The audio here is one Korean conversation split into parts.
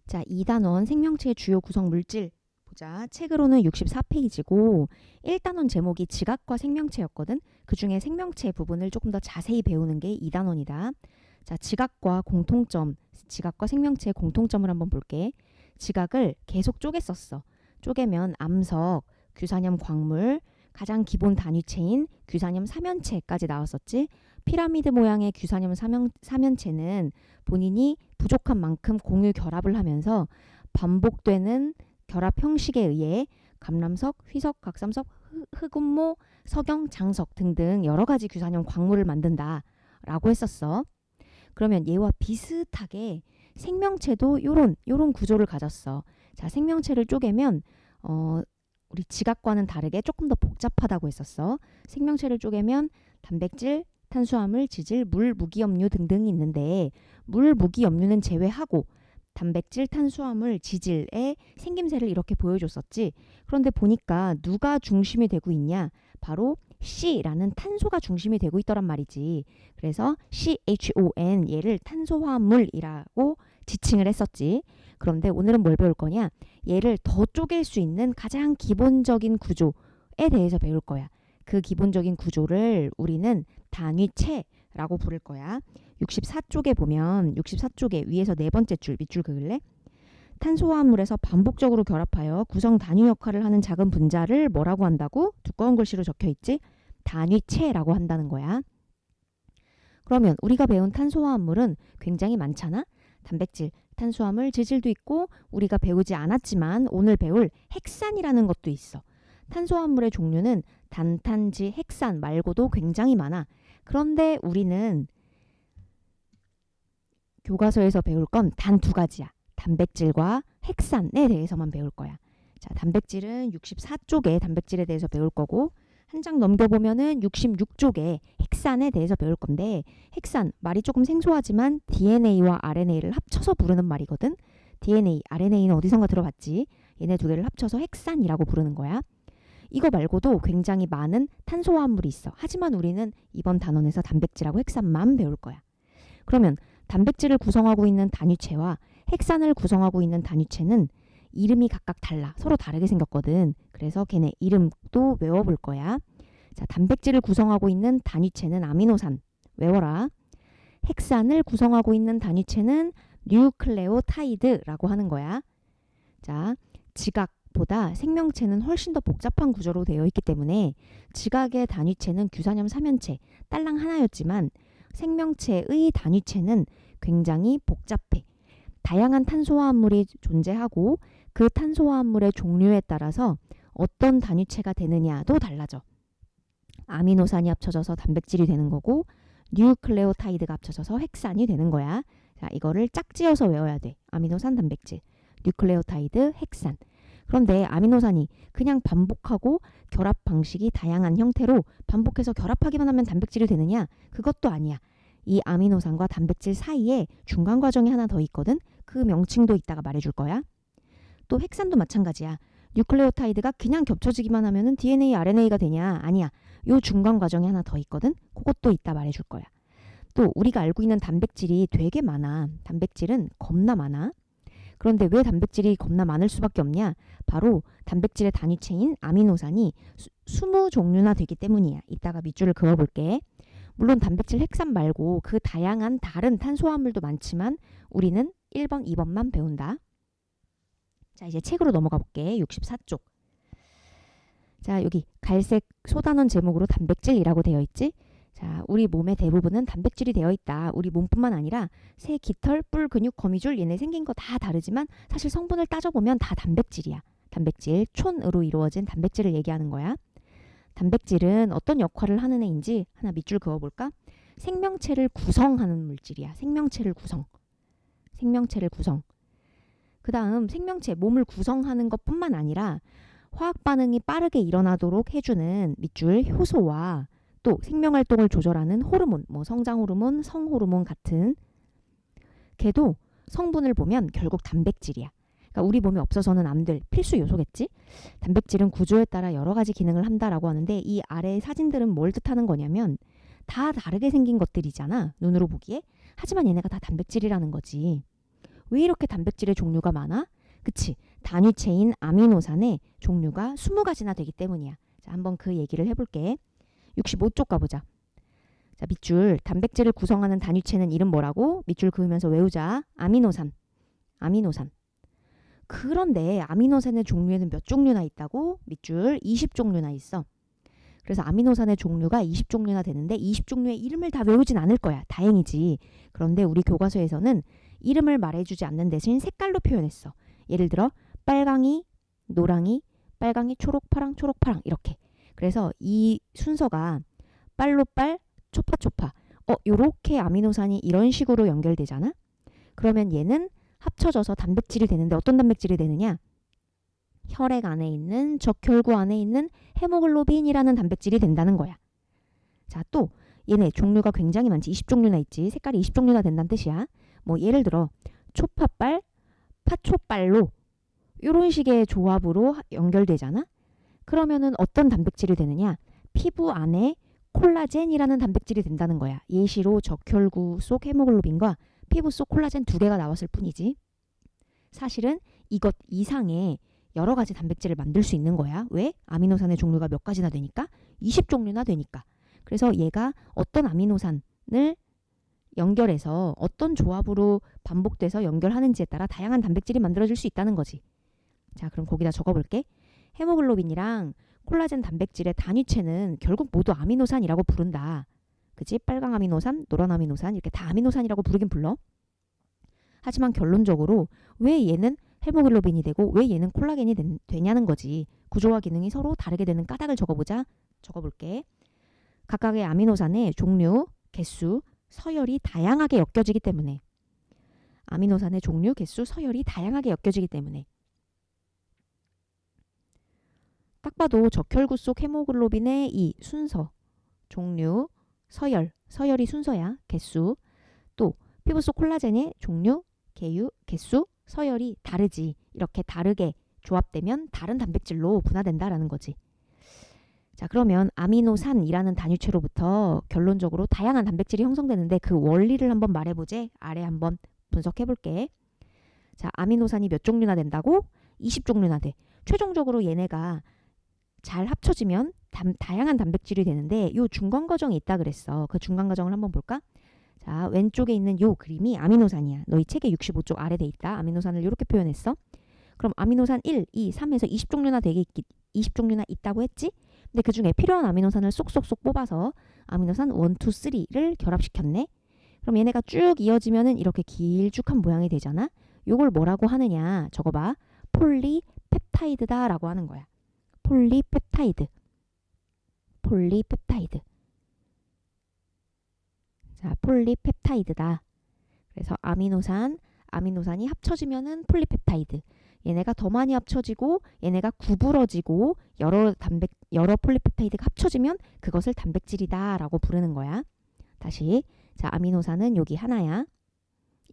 자, 2단원 생명체의 주요 구성 물질 보자. 책으로는 64페이지고 1단원 제목이 지각과 생명체였거든. 그중에 생명체 부분을 조금 더 자세히 배우는 게 2단원이다. 자, 지각과 생명체의 공통점을 한번 볼게. 지각을 계속 쪼갰었어. 쪼개면 암석, 규산염 광물, 가장 기본 단위체인 규산염 삼연체까지 나왔었지. 피라미드 모양의 규산염 삼연체는 본인이 부족한 만큼 공유 결합을 하면서 반복되는 결합 형식에 의해 감람석, 휘석, 각삼석, 흑운모, 석영, 장석 등등 여러 가지 규산염 광물을 만든다라고 했었어. 그러면 얘와 비슷하게 생명체도 요런 구조를 가졌어. 자, 생명체를 쪼개면 우리 지각과는 다르게 조금 더 복잡하다고 했었어. 생명체를 쪼개면 단백질, 탄수화물, 지질, 물, 무기염류 등등이 있는데 물, 무기염류는 제외하고 단백질, 탄수화물, 지질의 생김새를 이렇게 보여줬었지. 그런데 보니까 누가 중심이 되고 있냐? 바로 C라는 탄소가 중심이 되고 있더란 말이지. 그래서 CHON 얘를 탄소화물이라고 지칭을 했었지. 그런데 오늘은 뭘 배울 거냐? 얘를 더 쪼갤 수 있는 가장 기본적인 구조에 대해서 배울 거야. 그 기본적인 구조를 우리는 단위체라고 부를 거야. 64쪽에 보면 64쪽에 위에서 네 번째 줄 밑줄 그을래? 탄소화물에서 반복적으로 결합하여 구성 단위 역할을 하는 작은 분자를 뭐라고 한다고? 두꺼운 글씨로 적혀 있지? 단위체라고 한다는 거야. 그러면 우리가 배운 탄소화물은 굉장히 많잖아. 단백질, 탄수화물, 지질도 있고 우리가 배우지 않았지만 오늘 배울 핵산이라는 것도 있어. 탄소화물의 종류는 단탄지, 핵산 말고도 굉장히 많아. 그런데 우리는 교과서에서 배울 건 단 두 가지야. 단백질과 핵산에 대해서만 배울 거야. 자, 단백질은 64쪽에 단백질에 대해서 배울 거고 한 장 넘겨보면은 66쪽에 핵산에 대해서 배울 건데 핵산, 말이 조금 생소하지만 DNA와 RNA를 합쳐서 부르는 말이거든. DNA, RNA는 어디선가 들어봤지. 얘네 두 개를 합쳐서 핵산이라고 부르는 거야. 이거 말고도 굉장히 많은 탄소화물이 있어. 하지만 우리는 이번 단원에서 단백질하고 핵산만 배울 거야. 그러면 단백질을 구성하고 있는 단위체와 핵산을 구성하고 있는 단위체는 이름이 각각 달라. 서로 다르게 생겼거든. 그래서 걔네 이름도 외워볼 거야. 자, 단백질을 구성하고 있는 단위체는 아미노산. 외워라. 핵산을 구성하고 있는 단위체는 뉴클레오타이드라고 하는 거야. 자, 지각보다 생명체는 훨씬 더 복잡한 구조로 되어 있기 때문에 지각의 단위체는 규산염 삼연체, 딸랑 하나였지만 생명체의 단위체는 굉장히 복잡해. 다양한 탄소화합물이 존재하고 그 탄소화합물의 종류에 따라서 어떤 단위체가 되느냐도 달라져. 아미노산이 합쳐져서 단백질이 되는 거고 뉴클레오타이드가 합쳐져서 핵산이 되는 거야. 자, 이거를 짝지어서 외워야 돼. 아미노산, 단백질, 뉴클레오타이드, 핵산. 그런데 아미노산이 그냥 반복하고 결합 방식이 다양한 형태로 반복해서 결합하기만 하면 단백질이 되느냐? 그것도 아니야. 이 아미노산과 단백질 사이에 중간 과정이 하나 더 있거든. 그 명칭도 이따가 말해줄 거야. 또 핵산도 마찬가지야. 뉴클레오타이드가 그냥 겹쳐지기만 하면 DNA, RNA가 되냐? 아니야. 요 중간 과정이 하나 더 있거든. 그것도 이따 말해줄 거야. 또 우리가 알고 있는 단백질이 되게 많아. 단백질은 겁나 많아. 그런데 왜 단백질이 겁나 많을 수밖에 없냐? 바로 단백질의 단위체인 아미노산이 20종류나 되기 때문이야. 이따가 밑줄을 그어볼게. 물론 단백질 핵산 말고 그 다양한 다른 탄소화물도 많지만 우리는 1번, 2번만 배운다. 자, 이제 책으로 넘어가 볼게. 64쪽. 자, 여기 갈색 소단원 제목으로 단백질이라고 되어 있지? 자, 우리 몸의 대부분은 단백질이 되어 있다. 우리 몸뿐만 아니라 새, 깃털, 뿔, 근육, 거미줄 얘네 생긴 거 다 다르지만 사실 성분을 따져보면 다 단백질이야. 단백질, 촌으로 이루어진 단백질을 얘기하는 거야. 단백질은 어떤 역할을 하는 애인지 하나 밑줄 그어볼까? 생명체를 구성하는 물질이야. 생명체를 구성. 그 다음 생명체, 몸을 구성하는 것뿐만 아니라 화학 반응이 빠르게 일어나도록 해주는 밑줄 효소와 또 생명활동을 조절하는 호르몬, 성장 호르몬, 성호르몬 같은 걔도 성분을 보면 결국 단백질이야. 그러니까 우리 몸에 없어서는 안 될 필수 요소겠지? 단백질은 구조에 따라 여러 가지 기능을 한다라고 하는데 이 아래의 사진들은 뭘 뜻하는 거냐면 다 다르게 생긴 것들이잖아. 눈으로 보기에. 하지만 얘네가 다 단백질이라는 거지. 왜 이렇게 단백질의 종류가 많아? 그치? 단위체인 아미노산의 종류가 20가지나 되기 때문이야. 자, 한번 그 얘기를 해볼게. 65쪽 가보자. 자, 밑줄 단백질을 구성하는 단위체는 이름 뭐라고? 밑줄 그으면서 외우자. 아미노산. 아미노산. 그런데 아미노산의 종류에는 몇 종류나 있다고? 밑줄 20종류나 있어. 그래서 아미노산의 종류가 20종류나 되는데 20종류의 이름을 다 외우진 않을 거야. 다행이지. 그런데 우리 교과서에서는 이름을 말해주지 않는 대신 색깔로 표현했어. 예를 들어 빨강이, 노랑이, 빨강이, 초록, 파랑, 초록, 파랑 이렇게. 그래서 이 순서가 빨로빨, 초파초파. 요렇게 아미노산이 이런 식으로 연결되잖아. 그러면 얘는 합쳐져서 단백질이 되는데 어떤 단백질이 되느냐? 혈액 안에 있는 적혈구 안에 있는 헤모글로빈이라는 단백질이 된다는 거야. 자, 또 얘네 종류가 굉장히 많지. 20종류나 있지. 색깔이 20종류나 된다는 뜻이야. 뭐 예를 들어 초파빨, 파초빨로 이런 식의 조합으로 연결되잖아. 그러면은 어떤 단백질이 되느냐? 피부 안에 콜라겐이라는 단백질이 된다는 거야. 예시로 적혈구 속 헤모글로빈과 피부 속 콜라겐 2개가 나왔을 뿐이지. 사실은 이것 이상의 여러 가지 단백질을 만들 수 있는 거야. 왜? 아미노산의 종류가 몇 가지나 되니까? 20종류나 되니까. 그래서 얘가 어떤 아미노산을 연결해서 어떤 조합으로 반복돼서 연결하는지에 따라 다양한 단백질이 만들어질 수 있다는 거지. 자, 그럼 거기다 적어볼게. 헤모글로빈이랑 콜라겐 단백질의 단위체는 결국 모두 아미노산이라고 부른다. 그치? 빨강 아미노산, 노란 아미노산 이렇게 다 아미노산이라고 부르긴 불러. 하지만 결론적으로 왜 얘는 헤모글로빈이 되고 왜 얘는 콜라겐이 되냐는 거지. 구조와 기능이 서로 다르게 되는 까닭을 적어보자. 적어볼게. 각각의 아미노산의 종류, 개수, 서열이 다양하게 엮여지기 때문에. 아미노산의 종류, 개수, 서열이 다양하게 엮여지기 때문에. 딱 봐도 적혈구 속 헤모글로빈의 이 순서, 종류, 서열이 순서야. 개수. 또 피부 속 콜라겐의 종류, 개수, 서열이 다르지. 이렇게 다르게 조합되면 다른 단백질로 분화된다라는 거지. 자, 그러면 아미노산이라는 단위체로부터 결론적으로 다양한 단백질이 형성되는데 그 원리를 한번 말해보제. 아래 한번 분석해볼게. 자, 아미노산이 몇 종류나 된다고? 20종류나 돼. 최종적으로 얘네가 잘 합쳐지면 다양한 단백질이 되는데 요 중간 과정이 있다 그랬어. 그 중간 과정을 한번 볼까? 자, 왼쪽에 있는 요 그림이 아미노산이야. 너희 책에 65쪽 아래 돼 있다. 아미노산을 이렇게 표현했어. 그럼 아미노산 1, 2, 3에서 20종류나 있다고 했지? 근데 그 중에 필요한 아미노산을 쏙쏙쏙 뽑아서 아미노산 1, 2, 3를 결합시켰네. 그럼 얘네가 쭉 이어지면은 이렇게 길쭉한 모양이 되잖아. 요걸 뭐라고 하느냐? 적어봐. 폴리펩타이드다라고 하는 거야. 폴리펩타이드. 자, 폴리펩타이드다. 그래서 아미노산이 합쳐지면은 폴리펩타이드. 얘네가 더 많이 합쳐지고 얘네가 구부러지고 여러 폴리펩타이드가 합쳐지면 그것을 단백질이다라고 부르는 거야. 다시. 자, 아미노산은 여기 하나야.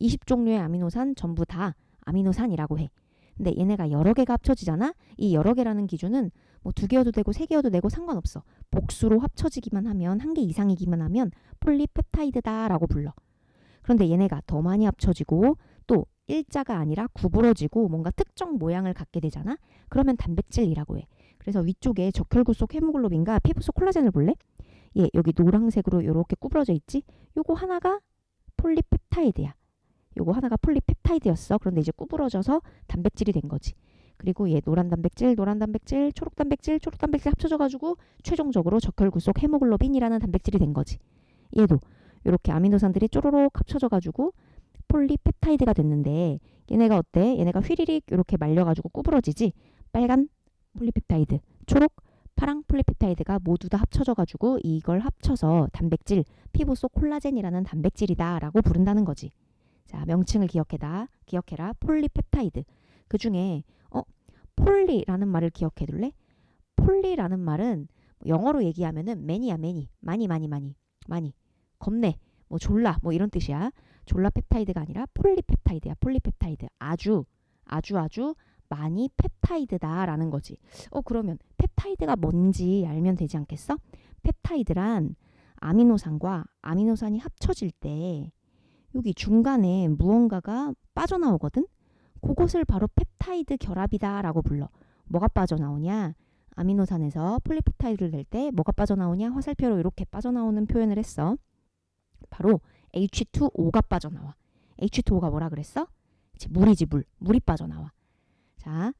20종류의 아미노산 전부 다 아미노산이라고 해. 근데 얘네가 여러 개가 합쳐지잖아. 이 여러 개라는 기준은 뭐 2개여도 되고 3개여도 되고 상관없어. 복수로 합쳐지기만 하면 1개 이상이기만 하면 폴리펩타이드다라고 불러. 그런데 얘네가 더 많이 합쳐지고 또 일자가 아니라 구부러지고 뭔가 특정 모양을 갖게 되잖아. 그러면 단백질이라고 해. 그래서 위쪽에 적혈구 속 헤모글로빈과 피부 속 콜라겐을 볼래? 예, 여기 노란색으로 이렇게 구부러져 있지? 요거 하나가 폴리펩타이드야. 요거 하나가 폴리펩타이드였어. 그런데 이제 구부러져서 단백질이 된 거지. 그리고 얘 노란 단백질, 초록 단백질 합쳐져가지고 최종적으로 적혈구 속 헤모글로빈이라는 단백질이 된 거지. 얘도 이렇게 아미노산들이 쪼로록 합쳐져가지고 폴리펩타이드가 됐는데 얘네가 어때? 얘네가 휘리릭 이렇게 말려가지고 구부러지지? 빨간 폴리펩타이드, 초록, 파랑 폴리펩타이드가 모두 다 합쳐져가지고 이걸 합쳐서 단백질, 피부 속 콜라겐이라는 단백질이다라고 부른다는 거지. 자, 명칭을 기억해라. 폴리펩타이드. 그 중에 폴리라는 말을 기억해 둘래? 폴리라는 말은 영어로 얘기하면은 많이, 겁내, 뭐 졸라, 뭐 이런 뜻이야. 졸라 펩타이드가 아니라 폴리펩타이드야. 폴리펩타이드. 아주 많이 펩타이드다라는 거지. 그러면 펩타이드가 뭔지 알면 되지 않겠어? 펩타이드란 아미노산과 아미노산이 합쳐질 때 여기 중간에 무언가가 빠져나오거든. 그것을 바로 펩타이드 결합이다라고 불러. 뭐가 빠져나오냐? 아미노산에서 폴리펩타이드를 낼 때 뭐가 빠져나오냐? 화살표로 이렇게 빠져나오는 표현을 했어. 바로 H2O가 빠져나와. H2O가 뭐라 그랬어? 물이지, 물. 물이 빠져나와. 자,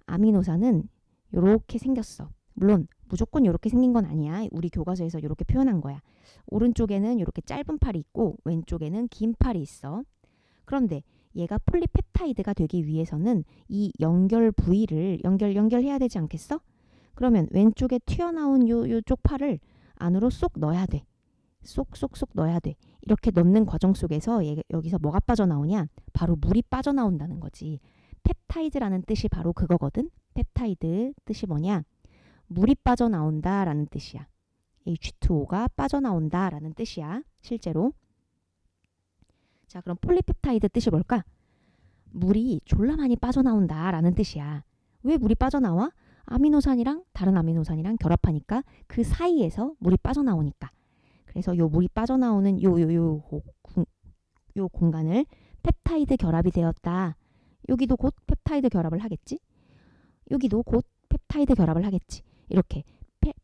아미노산은 이렇게 생겼어. 물론 무조건 이렇게 생긴 건 아니야. 우리 교과서에서 이렇게 표현한 거야. 오른쪽에는 이렇게 짧은 팔이 있고 왼쪽에는 긴 팔이 있어. 그런데 얘가 폴리펩타이드가 되기 위해서는 이 연결 부위를 연결해야 되지 않겠어? 그러면 왼쪽에 튀어나온 요쪽 팔을 안으로 쏙 넣어야 돼. 쏙쏙쏙 넣어야 돼. 이렇게 넣는 과정 속에서 여기서 뭐가 빠져나오냐? 바로 물이 빠져나온다는 거지. 펩타이드라는 뜻이 바로 그거거든. 펩타이드 뜻이 뭐냐? 물이 빠져나온다라는 뜻이야. H2O가 빠져나온다라는 뜻이야. 실제로. 자, 그럼 폴리펩타이드 뜻이 뭘까? 물이 졸라 많이 빠져나온다라는 뜻이야. 왜 물이 빠져나와? 아미노산이랑 다른 아미노산이랑 결합하니까 그 사이에서 물이 빠져나오니까. 그래서 요 물이 빠져나오는 요 공간을 펩타이드 결합이 되었다. 여기도 곧 펩타이드 결합을 하겠지? 여기도 곧 펩타이드 결합을 하겠지. 이렇게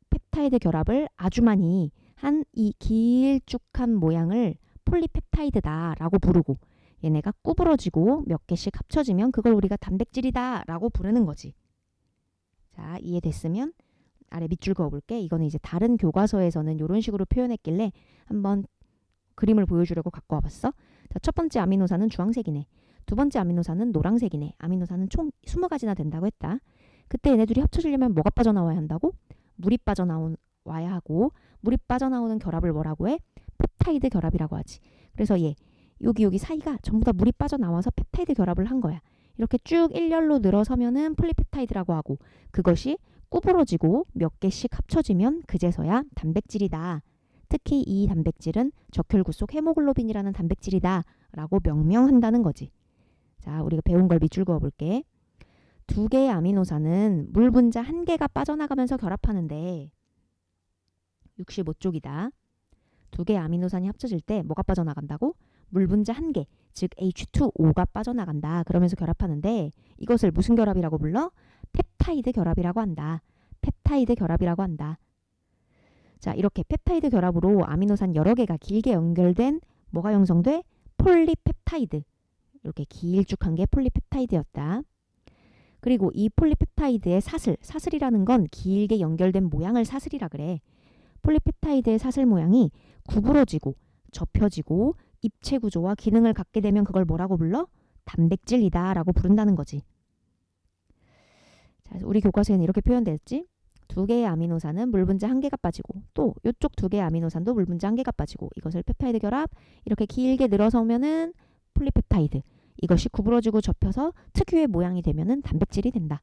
펩타이드 결합을 아주 많이 한 이 길쭉한 모양을 폴리펩타이드다라고 부르고, 얘네가 구부러지고 몇 개씩 합쳐지면 그걸 우리가 단백질이다라고 부르는 거지. 자, 이해됐으면 아래 밑줄 그어볼게. 이거는 이제 다른 교과서에서는 이런 식으로 표현했길래 한번 그림을 보여주려고 갖고 와봤어. 자, 첫 번째 아미노산은 주황색이네. 두 번째 아미노산은 노란색이네. 아미노산은 총 20가지나 된다고 했다. 그때 얘네들이 합쳐지려면 뭐가 빠져나와야 한다고? 물이 빠져나와야 하고, 물이 빠져나오는 결합을 뭐라고 해? 펩타이드 결합이라고 하지. 그래서 여기 사이가 전부 다 물이 빠져나와서 펩타이드 결합을 한 거야. 이렇게 쭉 일렬로 늘어서면은 폴리펩타이드라고 하고, 그것이 구부러지고 몇 개씩 합쳐지면 그제서야 단백질이다. 특히 이 단백질은 적혈구 속 헤모글로빈이라는 단백질이다 라고 명명한다는 거지. 자, 우리가 배운 걸 밑줄 그어볼게. 두 개의 아미노산은 물 분자 한 개가 빠져나가면서 결합하는데 65쪽이다. 두 개의 아미노산이 합쳐질 때 뭐가 빠져나간다고? 물 분자 한 개, 즉 H2O가 빠져나간다. 그러면서 결합하는데 이것을 무슨 결합이라고 불러? 펩타이드 결합이라고 한다. 펩타이드 결합이라고 한다. 자, 이렇게 펩타이드 결합으로 아미노산 여러 개가 길게 연결된 뭐가 형성돼? 폴리펩타이드. 이렇게 길쭉한 게 폴리펩타이드였다. 그리고 이 폴리펩타이드의 사슬이라는 건 길게 연결된 모양을 사슬이라 그래. 폴리펩타이드의 사슬 모양이 구부러지고 접혀지고 입체 구조와 기능을 갖게 되면 그걸 뭐라고 불러? 단백질이다 라고 부른다는 거지. 자, 우리 교과서에는 이렇게 표현됐지. 두 개의 아미노산은 물 분자 한 개가 빠지고, 또 이쪽 두 개의 아미노산도 물 분자 한 개가 빠지고, 이것을 펩타이드 결합, 이렇게 길게 늘어서면은 폴리펩타이드. 이것이 구부러지고 접혀서 특유의 모양이 되면은 단백질이 된다.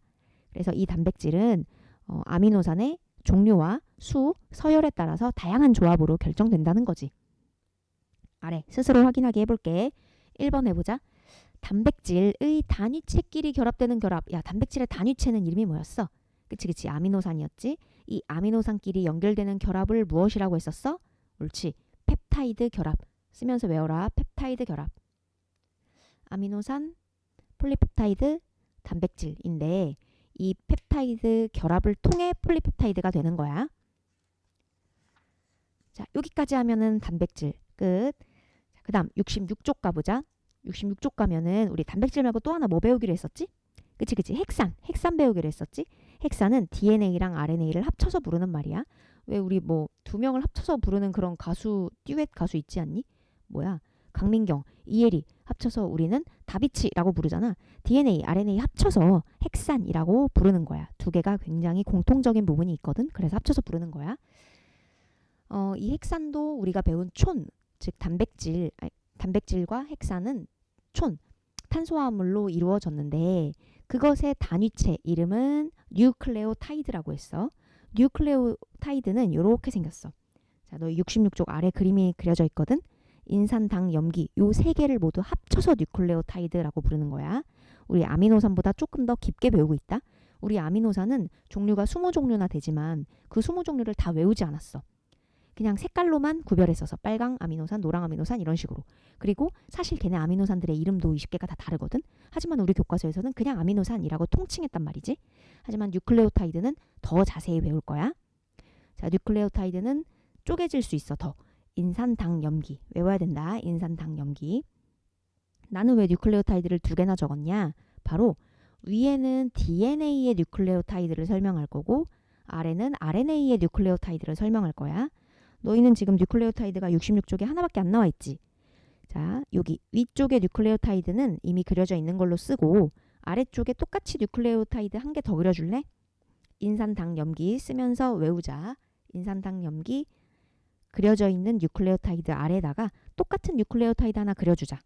그래서 이 단백질은 아미노산의 종류와 수, 서열에 따라서 다양한 조합으로 결정된다는 거지. 아래 스스로 확인하게 해볼게. 1번 해보자. 단백질의 단위체끼리 결합되는 결합. 야, 단백질의 단위체는 이름이 뭐였어? 그치, 아미노산이었지. 이 아미노산끼리 연결되는 결합을 무엇이라고 했었어? 옳지, 펩타이드 결합. 쓰면서 외워라. 펩타이드 결합. 아미노산, 폴리펩타이드, 단백질인데 이 펩타이드 결합을 통해 폴리펩타이드가 되는 거야. 자, 여기까지 하면은 단백질 끝. 그 다음 66쪽 가보자. 66쪽 가면은 우리 단백질 말고 또 하나 뭐 배우기로 했었지? 그치, 핵산 배우기로 했었지. 핵산은 DNA랑 RNA를 합쳐서 부르는 말이야. 왜 우리 뭐 두 명을 합쳐서 부르는 그런 듀엣 가수 있지 않니? 뭐야, 강민경, 이혜리 합쳐서 우리는 다비치라고 부르잖아. DNA, RNA 합쳐서 핵산이라고 부르는 거야. 두 개가 굉장히 공통적인 부분이 있거든. 그래서 합쳐서 부르는 거야. 이 핵산도 우리가 배운 촌, 즉 단백질과 핵산은 촌, 탄수화물로 이루어졌는데 그것의 단위체 이름은 뉴클레오타이드라고 했어. 뉴클레오타이드는 이렇게 생겼어. 자, 너 66쪽 아래 그림이 그려져 있거든. 인산, 당, 염기 요 세 개를 모두 합쳐서 뉴클레오타이드라고 부르는 거야. 우리 아미노산보다 조금 더 깊게 배우고 있다. 우리 아미노산은 종류가 20종류나 되지만 그 20종류를 다 외우지 않았어. 그냥 색깔로만 구별했어서 빨강 아미노산, 노랑 아미노산 이런 식으로. 그리고 사실 걔네 아미노산들의 이름도 20개가 다 다르거든. 하지만 우리 교과서에서는 그냥 아미노산이라고 통칭했단 말이지. 하지만 뉴클레오타이드는 더 자세히 배울 거야. 자, 뉴클레오타이드는 쪼개질 수 있어. 더. 인산당염기. 외워야 된다. 인산당염기. 나는 왜 뉴클레오타이드를 2개나 적었냐? 바로 위에는 DNA의 뉴클레오타이드를 설명할 거고 아래는 RNA의 뉴클레오타이드를 설명할 거야. 너희는 지금 뉴클레오타이드가 66쪽에 하나밖에 안 나와 있지. 자, 여기 위쪽에 뉴클레오타이드는 이미 그려져 있는 걸로 쓰고 아래쪽에 똑같이 뉴클레오타이드 1개 더 그려줄래? 인산당염기 쓰면서 외우자. 인산당염기 그려져 있는 뉴클레오타이드 아래에다가 똑같은 뉴클레오타이드 하나 그려주자.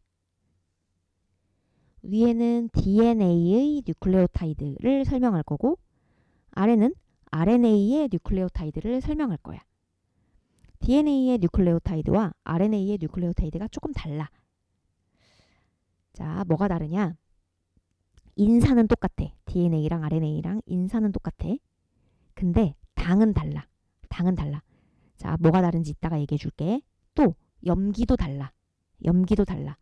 위에는 DNA의 뉴클레오타이드를 설명할 거고 아래는 RNA의 뉴클레오타이드를 설명할 거야. DNA의 뉴클레오타이드와 RNA의 뉴클레오타이드가 조금 달라. 자, 뭐가 다르냐? 인산은 똑같아. DNA랑 RNA랑 인산은 똑같아. 근데 당은 달라. 당은 달라. 자, 뭐가 다른지 이따가 얘기해 줄게. 또 염기도 달라. 염기도 달라.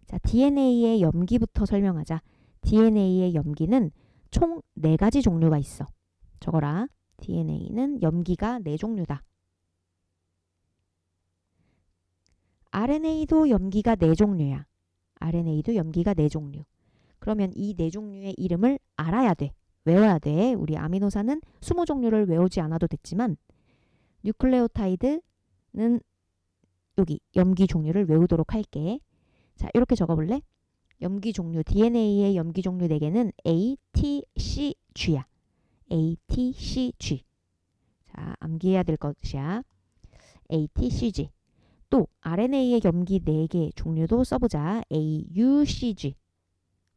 자, DNA의 염기부터 설명하자. DNA의 염기는 총 4가지 종류가 있어. 적어라. DNA는 염기가 4종류다. RNA도 염기가 4종류야. RNA도 염기가 4종류. 그러면 이 4종류의 이름을 알아야 돼. 외워야 돼. 우리 아미노산은 20종류를 외우지 않아도 됐지만 뉴클레오타이드는 여기 염기 종류를 외우도록 할게. 자, 이렇게 적어볼래? 염기 종류, DNA의 염기 종류 4개는 A, T, C, G야. A, T, C, G. 자, 암기해야 될 것이야. A, T, C, G. 또 RNA의 염기 4개 종류도 써보자. A, U, C, G.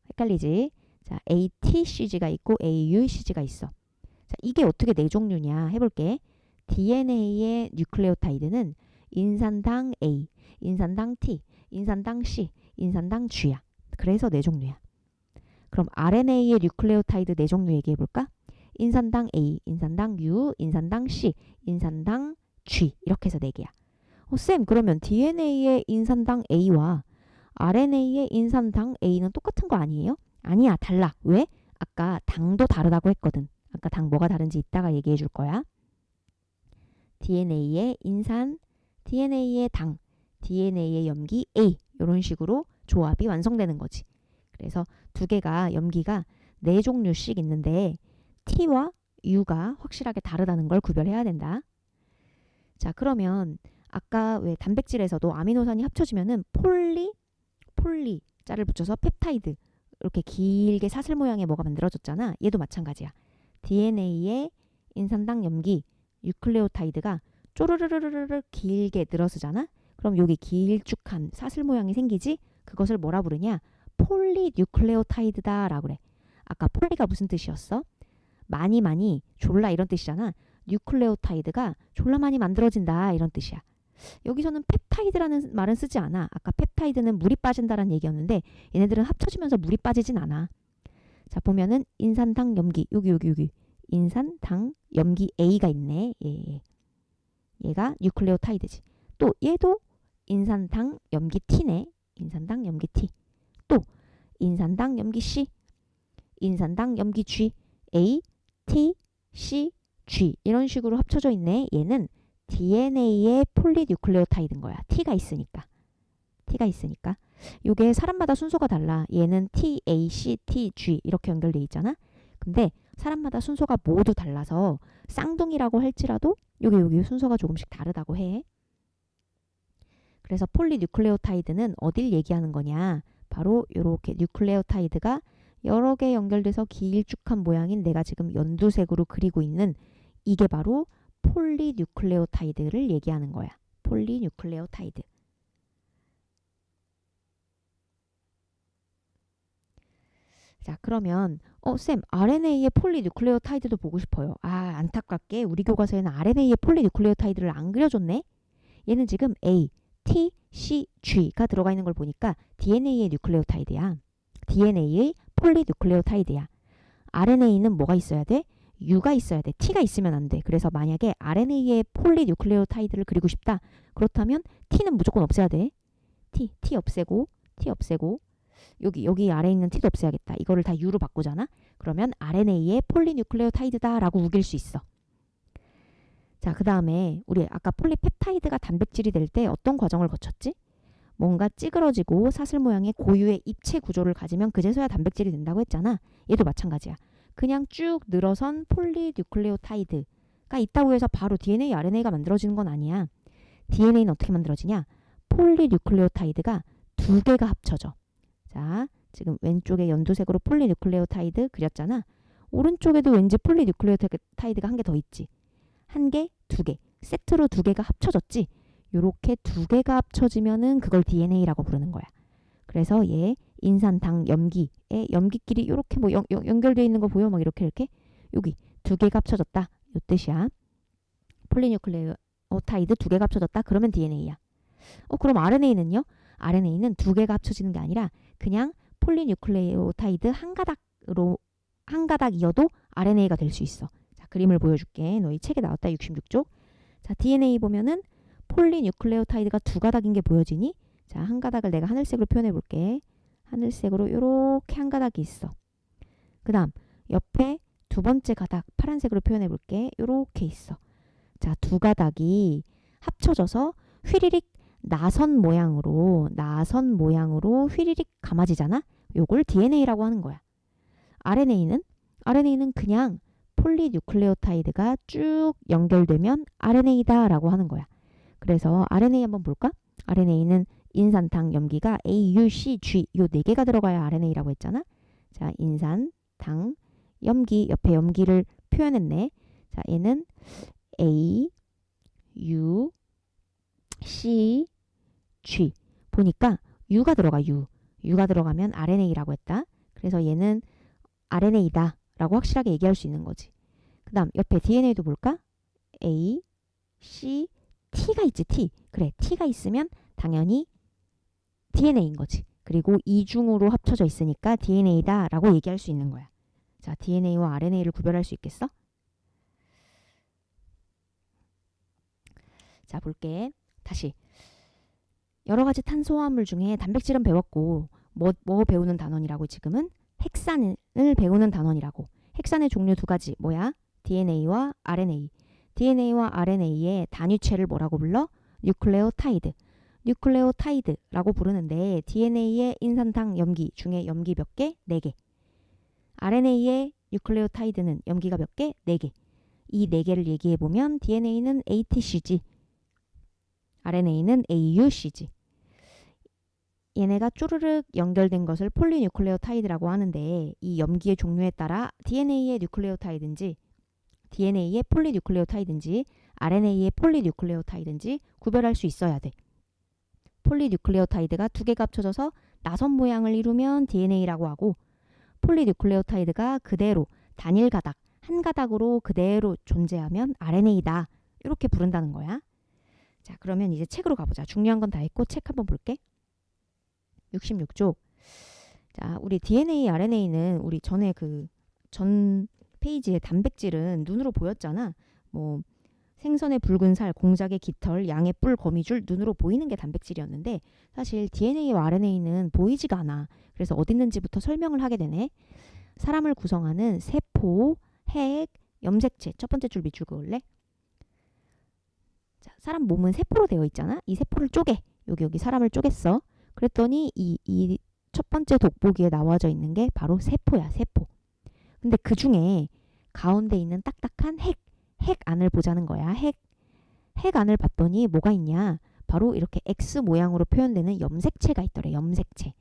헷갈리지? 자, A, T, C, G가 있고 A, U, C, G가 있어. 자, 이게 어떻게 4종류냐 해볼게. DNA의 뉴클레오타이드는 인산당 A, 인산당 T, 인산당 C, 인산당 G야. 그래서 4종류야. 그럼 RNA의 뉴클레오타이드 4종류 얘기해볼까? 인산당 A, 인산당 U, 인산당 C, 인산당 G 이렇게 해서 4개야. 쌤, 그러면 DNA의 인산당 A와 RNA의 인산당 A는 똑같은 거 아니에요? 아니야, 달라. 왜? 아까 당도 다르다고 했거든. 아까 당 뭐가 다른지 이따가 얘기해 줄 거야. DNA의 인산, DNA의 당, DNA의 염기 A 이런 식으로 조합이 완성되는 거지. 그래서 2개가 염기가 4종류씩 있는데 T와 U가 확실하게 다르다는 걸 구별해야 된다. 자, 그러면 아까 왜 단백질에서도 아미노산이 합쳐지면은 폴리 자를 붙여서 펩타이드 이렇게 길게 사슬 모양의 뭐가 만들어졌잖아. 얘도 마찬가지야. DNA의 인산당 염기 뉴클레오타이드가 쪼르르르르르 길게 늘어서잖아. 그럼 여기 길쭉한 사슬 모양이 생기지? 그것을 뭐라 부르냐? 폴리뉴클레오타이드다 라고 그래. 아까 폴리가 무슨 뜻이었어? 많이 졸라 이런 뜻이잖아. 뉴클레오타이드가 졸라 많이 만들어진다 이런 뜻이야. 여기서는 펩타이드라는 말은 쓰지 않아. 아까 펩타이드는 물이 빠진다라는 얘기였는데 얘네들은 합쳐지면서 물이 빠지진 않아. 자, 보면은 인산당 염기 여기 인산당 염기 A가 있네. 얘가 뉴클레오타이드지. 또 얘도 인산당 염기 T네. 인산당 염기 T. 또 인산당 염기 C, 인산당 염기 G, A, T, C, G 이런 식으로 합쳐져 있네. 얘는 DNA의 폴리뉴클레오타이드인 거야. T가 있으니까. 이게 사람마다 순서가 달라. 얘는 T, A, C, T, G 이렇게 연결돼 있잖아. 근데 사람마다 순서가 모두 달라서 쌍둥이라고 할지라도 여기 순서가 조금씩 다르다고 해. 그래서 폴리뉴클레오타이드는 어딜 얘기하는 거냐? 바로 이렇게 뉴클레오타이드가 여러 개 연결돼서 길쭉한 모양인 내가 지금 연두색으로 그리고 있는 이게 바로 폴리뉴클레오타이드를 얘기하는 거야. 폴리뉴클레오타이드. 자, 그러면 쌤, RNA의 폴리뉴클레오타이드도 보고 싶어요. 아, 안타깝게 우리 교과서에는 RNA의 폴리뉴클레오타이드를 안 그려줬네. 얘는 지금 A, T, C, G가 들어가 있는 걸 보니까 DNA의 뉴클레오타이드야. DNA의 폴리뉴클레오타이드야. RNA는 뭐가 있어야 돼? U가 있어야 돼. T가 있으면 안 돼. 그래서 만약에 RNA의 폴리뉴클레오타이드를 그리고 싶다. 그렇다면 T는 무조건 없애야 돼. T 없애고 여기 아래에 있는 T도 없애야겠다. 이거를 다 U로 바꾸잖아. 그러면 RNA의 폴리뉴클레오타이드다라고 우길 수 있어. 자, 그 다음에 우리 아까 폴리펩타이드가 단백질이 될 때 어떤 과정을 거쳤지? 뭔가 찌그러지고 사슬 모양의 고유의 입체 구조를 가지면 그제서야 단백질이 된다고 했잖아. 얘도 마찬가지야. 그냥 쭉 늘어선 폴리뉴클레오타이드가 있다고 해서 바로 DNA, RNA가 만들어지는 건 아니야. DNA는 어떻게 만들어지냐? 폴리뉴클레오타이드가 두 개가 합쳐져. 자, 지금 왼쪽에 연두색으로 폴리뉴클레오타이드 그렸잖아. 오른쪽에도 왠지 폴리뉴클레오타이드가 한 개 더 있지. 한 개, 두 개. 세트로 두 개가 합쳐졌지. 요렇게 두 개가 합쳐지면은 그걸 DNA라고 부르는 거야. 그래서 얘 인산당 염기의 염기끼리 이렇게 뭐 연결되어 있는 거 보여? 막 이렇게 여기 두 개가 합쳐졌다. 요 뜻이야. 폴리뉴클레오타이드 두 개가 합쳐졌다. 그러면 DNA야. 그럼 RNA는요? RNA는 두 개가 합쳐지는 게 아니라 그냥 폴리뉴클레오타이드 한 가닥이어도 RNA가 될 수 있어. 자, 그림을 보여줄게. 너희 책에 나왔다. 66쪽. 자, DNA 보면은 폴리뉴클레오타이드가 두 가닥인 게 보여지니? 자, 한 가닥을 내가 하늘색으로 표현해 볼게. 하늘색으로 이렇게 한 가닥이 있어. 그 다음 옆에 두 번째 가닥 파란색으로 표현해 볼게. 이렇게 있어. 자, 두 가닥이 합쳐져서 휘리릭 나선 모양으로 휘리릭 감아지잖아. 요걸 DNA라고 하는 거야. RNA는 그냥 폴리뉴클레오타이드가 쭉 연결되면 RNA다라고 하는 거야. 그래서 RNA 한번 볼까? RNA는 인산당 염기가 A, U, C, G 요 네 개가 들어가야 RNA라고 했잖아. 자, 인산, 당, 염기 옆에 염기를 표현했네. 자, 얘는 A, U, C, G 보니까 U가 들어가. U가 들어가면 RNA라고 했다. 그래서 얘는 RNA다 라고 확실하게 얘기할 수 있는 거지. 그 다음 옆에 DNA도 볼까? A, C, T가 있지. T. 그래, T가 있으면 당연히 DNA인 거지. 그리고 이중으로 합쳐져 있으니까 DNA다 라고 얘기할 수 있는 거야. 자, DNA와 RNA를 구별할 수 있겠어? 자, 볼게. 다시. 여러 가지 탄수화물 중에 단백질은 배웠고 뭐 배우는 단원이라고 지금은? 핵산을 배우는 단원이라고. 핵산의 종류 두 가지. 뭐야? DNA와 RNA. DNA와 RNA의 단위체를 뭐라고 불러? 뉴클레오타이드라고 부르는데 DNA의 인산당 염기 중에 염기 몇 개? 4개. RNA의 뉴클레오타이드는 염기가 몇 개? 4개. 이 4개를 얘기해보면 DNA는 ATCG, RNA는 AUCG. 얘네가 쪼르륵 연결된 것을 폴리뉴클레오타이드라고 하는데 이 염기의 종류에 따라 DNA의 뉴클레오타이드인지 DNA의 폴리뉴클레오타이드인지 RNA의 폴리뉴클레오타이드인지 구별할 수 있어야 돼. 폴리뉴클레오타이드가 두 개가 합쳐져서 나선 모양을 이루면 DNA라고 하고 폴리뉴클레오타이드가 그대로 단일 가닥, 한 가닥으로 그대로 존재하면 RNA다. 이렇게 부른다는 거야. 자, 그러면 이제 책으로 가보자. 중요한 건 다 했고 책 한번 볼게. 66쪽. 자, 우리 DNA, RNA는 우리 전에 전 페이지의 단백질은 눈으로 보였잖아. 뭐 생선의 붉은 살, 공작의 깃털, 양의 뿔, 거미줄 눈으로 보이는 게 단백질이었는데 사실 DNA와 RNA는 보이지가 않아. 그래서 어디 있는지부터 설명을 하게 되네. 사람을 구성하는 세포, 핵, 염색체. 첫 번째 줄 밑줄 그을래? 자, 사람 몸은 세포로 되어 있잖아. 이 세포를 쪼개. 여기 사람을 쪼갰어. 그랬더니 이 첫 번째 돋보기에 나와져 있는 게 바로 세포야. 세포. 근데 그 중에 가운데 있는 딱딱한 핵 안을 보자는 거야. 핵 안을 봤더니 뭐가 있냐? 바로 이렇게 X 모양으로 표현되는 염색체가 있더래. 염색체.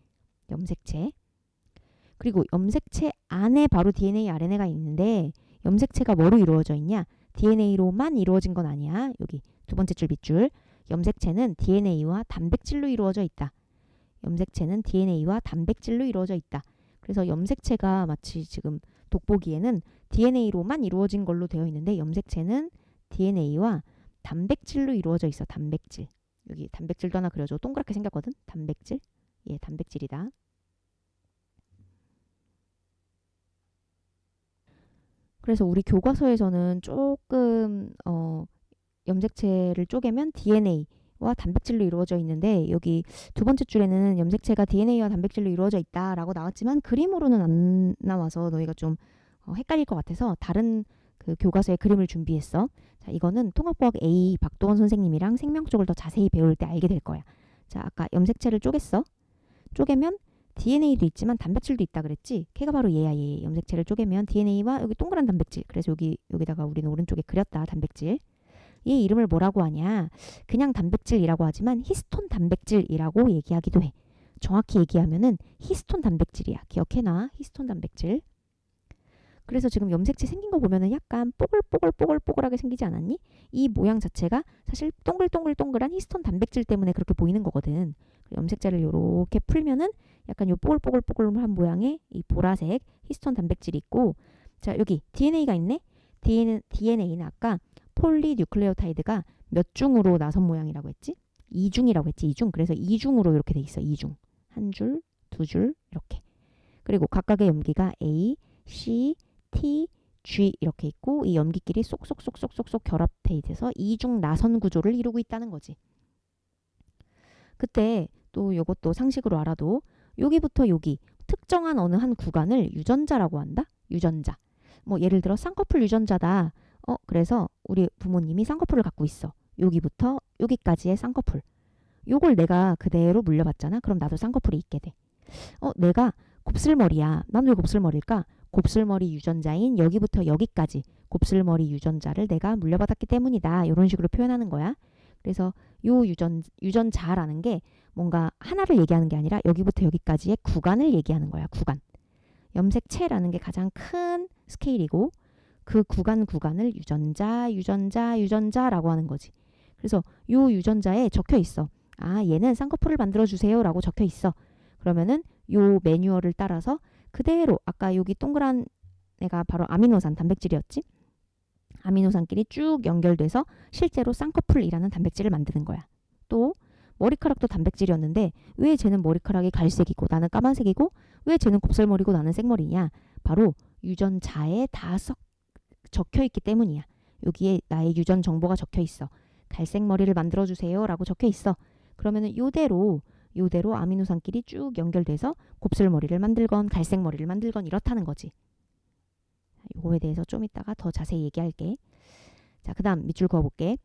그리고 염색체 안에 바로 DNA, RNA가 있는데 염색체가 뭐로 이루어져 있냐? DNA로만 이루어진 건 아니야. 여기 두 번째 줄 밑줄. 염색체는 DNA와 단백질로 이루어져 있다. 염색체는 DNA와 단백질로 이루어져 있다. 그래서 염색체가 마치 지금 돋보기에는 DNA로만 이루어진 걸로 되어 있는데 염색체는 DNA와 단백질로 이루어져 있어. 단백질. 여기 단백질도 하나 그려줘. 동그랗게 생겼거든. 단백질. 예, 단백질이다. 그래서 우리 교과서에서는 조금 염색체를 쪼개면 DNA와 단백질로 이루어져 있는데 여기 두 번째 줄에는 염색체가 DNA와 단백질로 이루어져 있다라고 나왔지만 그림으로는 안 나와서 너희가 좀 헷갈릴 것 같아서 다른 그 교과서의 그림을 준비했어. 자, 이거는 통합과학 A 박도원 선생님이랑 생명 쪽을 더 자세히 배울 때 알게 될 거야. 자, 아까 염색체를 쪼갰어. 쪼개면 DNA도 있지만 단백질도 있다 그랬지? 걔가 바로 얘야, 얘. 염색체를 쪼개면 DNA와 여기 동그란 단백질. 그래서 여기다가 우리는 오른쪽에 그렸다, 단백질. 얘 이름을 뭐라고 하냐? 그냥 단백질이라고 하지만 히스톤 단백질이라고 얘기하기도 해. 정확히 얘기하면은 히스톤 단백질이야. 기억해놔. 히스톤 단백질. 그래서 지금 염색체 생긴 거 보면은 약간 뽀글뽀글뽀글뽀글하게 생기지 않았니? 이 모양 자체가 사실 동글동글동글한 히스톤 단백질 때문에 그렇게 보이는 거거든. 염색체를 이렇게 풀면은 약간 요 뽀글뽀글뽀글한 모양의 이 보라색 히스톤 단백질이 있고, 자, 여기 DNA가 있네. DNA는 아까 폴리뉴클레오타이드가 몇 중으로 나선 모양이라고 했지? 2중이라고 했지. 2중. 그래서 2중으로 이렇게 돼 있어. 2중. 한 줄, 두 줄 이렇게. 그리고 각각의 염기가 A, C, T, G 이렇게 있고 이 염기끼리 쏙쏙쏙쏙쏙 결합돼 있어서 이중 나선 구조를 이루고 있다는 거지. 그때 또 이것도 상식으로 알아도 여기부터 여기 특정한 어느 한 구간을 유전자라고 한다. 유전자. 뭐 예를 들어 쌍꺼풀 유전자다. 그래서 우리 부모님이 쌍꺼풀을 갖고 있어. 여기부터 여기까지의 쌍꺼풀. 요걸 내가 그대로 물려봤잖아. 그럼 나도 쌍꺼풀이 있게 돼. 내가 곱슬머리야. 난 왜 곱슬머리일까? 곱슬머리 유전자인 여기부터 여기까지 곱슬머리 유전자를 내가 물려받았기 때문이다. 이런 식으로 표현하는 거야. 그래서 요 유전자라는 게 뭔가 하나를 얘기하는 게 아니라 여기부터 여기까지의 구간을 얘기하는 거야. 구간. 염색체라는 게 가장 큰 스케일이고 그 구간을 유전자라고 하는 거지. 그래서 요 유전자에 적혀 있어. 아, 얘는 쌍꺼풀을 만들어주세요 라고 적혀 있어. 그러면은 요 매뉴얼을 따라서 그대로 아까 여기 동그란 애가 바로 아미노산 단백질이었지. 아미노산끼리 쭉 연결돼서 실제로 쌍꺼풀이라는 단백질을 만드는 거야. 또 머리카락도 단백질이었는데 왜 쟤는 머리카락이 갈색이고 나는 까만색이고 왜 쟤는 곱슬머리고 나는 생머리냐? 바로 유전자에 다 적혀 있기 때문이야. 여기에 나의 유전 정보가 적혀 있어. 갈색 머리를 만들어주세요 라고 적혀 있어. 그러면은 요대로 아미노산끼리 쭉 연결돼서 곱슬머리를 만들건 갈색머리를 만들건 이렇다는 거지. 요거에 대해서 좀 이따가 더 자세히 얘기할게. 자, 그 다음 밑줄 그어볼게.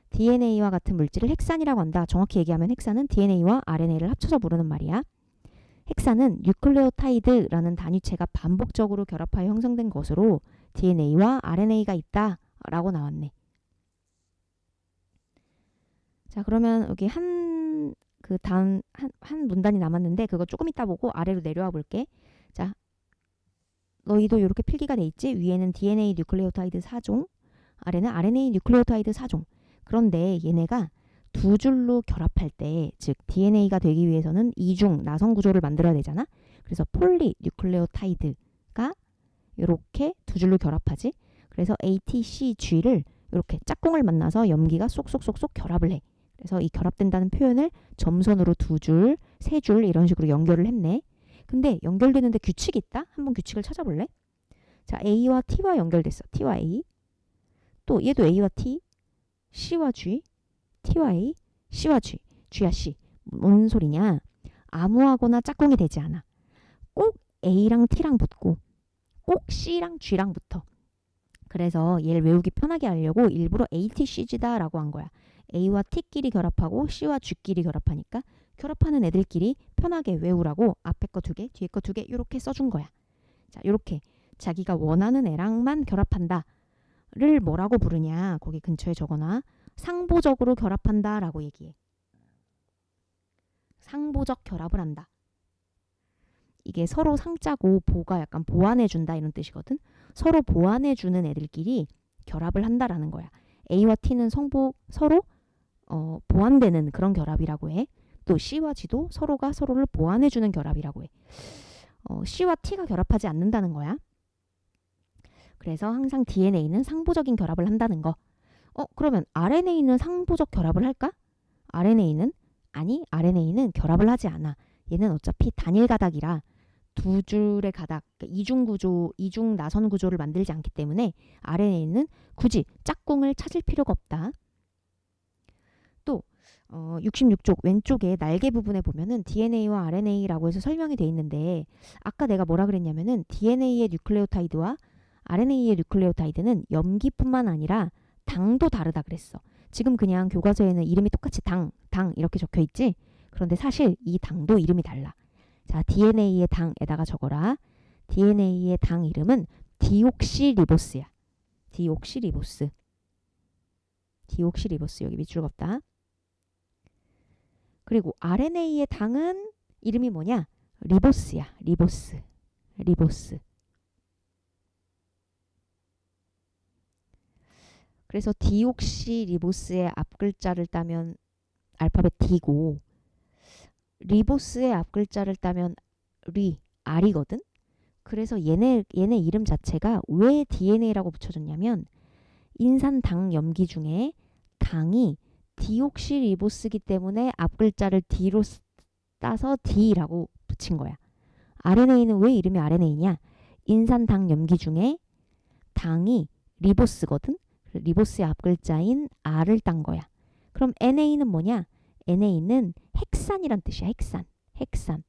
DNA와 같은 물질을 헥산이라고 한다. 정확히 얘기하면 헥산은 DNA와 RNA를 합쳐서 부르는 말이야. 헥산은 뉴클레오타이드라는 단위체가 반복적으로 결합하여 형성된 것으로 DNA와 RNA가 있다 라고 나왔네. 자, 그러면 여기 한 문단이 남았는데 그거 조금 이따 보고 아래로 내려와 볼게. 자, 너희도 이렇게 필기가 돼 있지? 위에는 DNA 뉴클레오타이드 4종, 아래는 RNA 뉴클레오타이드 4종. 그런데 얘네가 두 줄로 결합할 때, 즉 DNA가 되기 위해서는 이중 나선 구조를 만들어야 되잖아. 그래서 폴리뉴클레오타이드가 이렇게 두 줄로 결합하지. 그래서 ATCG를 이렇게 짝꿍을 만나서 염기가 쏙쏙쏙쏙 결합을 해. 그래서 이 결합된다는 표현을 점선으로 두 줄, 세 줄 이런 식으로 연결을 했네. 근데 연결되는데 규칙이 있다? 한번 규칙을 찾아볼래? 자, A와 T와 연결됐어. T와 A. 또 얘도 A와 T, C와 G, T와 A, C와 G, G와 C. 뭔 소리냐? 아무하거나 짝꿍이 되지 않아. 꼭 A랑 T랑 붙고 꼭 C랑 G랑 붙어. 그래서 얘를 외우기 편하게 하려고 일부러 ATCG다라고 한 거야. A와 T끼리 결합하고 C와 G끼리 결합하니까 결합하는 애들끼리 편하게 외우라고 앞에 거 두 개, 뒤에 거 두 개 이렇게 써준 거야. 자, 이렇게 자기가 원하는 애랑만 결합한다를 뭐라고 부르냐? 거기 근처에 적어놔. 상보적으로 결합한다라고 얘기해. 상보적 결합을 한다. 이게 서로 상자고 보가 약간 보완해준다 이런 뜻이거든. 서로 보완해주는 애들끼리 결합을 한다라는 거야. A와 T는 서로 보완되는 그런 결합이라고 해. 또 C와 G도 서로가 서로를 보완해주는 결합이라고 해. C와 T가 결합하지 않는다는 거야. 그래서 항상 DNA는 상보적인 결합을 한다는 거. 그러면 RNA는 상보적 결합을 할까? RNA는 결합을 하지 않아. 얘는 어차피 단일 가닥이라 두 줄의 가닥, 그러니까 이중 구조, 이중 나선 구조를 만들지 않기 때문에 RNA는 굳이 짝꿍을 찾을 필요가 없다. 또 66쪽 왼쪽에 날개 부분에 보면은 DNA와 RNA라고 해서 설명이 돼 있는데 아까 내가 뭐라 그랬냐면은 DNA의 뉴클레오타이드와 RNA의 뉴클레오타이드는 염기뿐만 아니라 당도 다르다 그랬어. 지금 그냥 교과서에는 이름이 똑같이 당 이렇게 적혀 있지? 그런데 사실 이 당도 이름이 달라. 자, DNA의 당에다가 적어라. DNA의 당 이름은 디옥시리보스야. 디옥시리보스. 디옥시리보스 여기 밑줄 긋다. 그리고 RNA의 당은 이름이 뭐냐? 리보스야. 리보스. 리보스. 그래서 디옥시리보스의 앞글자를 따면 알파벳 D고 리보스의 앞글자를 따면 R이거든. 그래서 얘네 이름 자체가 왜 DNA라고 붙여줬냐면 인산당 염기 중에 당이 디옥시리보스기 때문에 앞글자를 D로 따서 D라고 붙인 거야. RNA는 왜 이름이 RNA냐? 인산당 염기 중에 당이 리보스거든. 리보스의 앞글자인 R을 딴 거야. 그럼 NA는 뭐냐? NA는 핵산이란 뜻이야. 핵산. 핵산.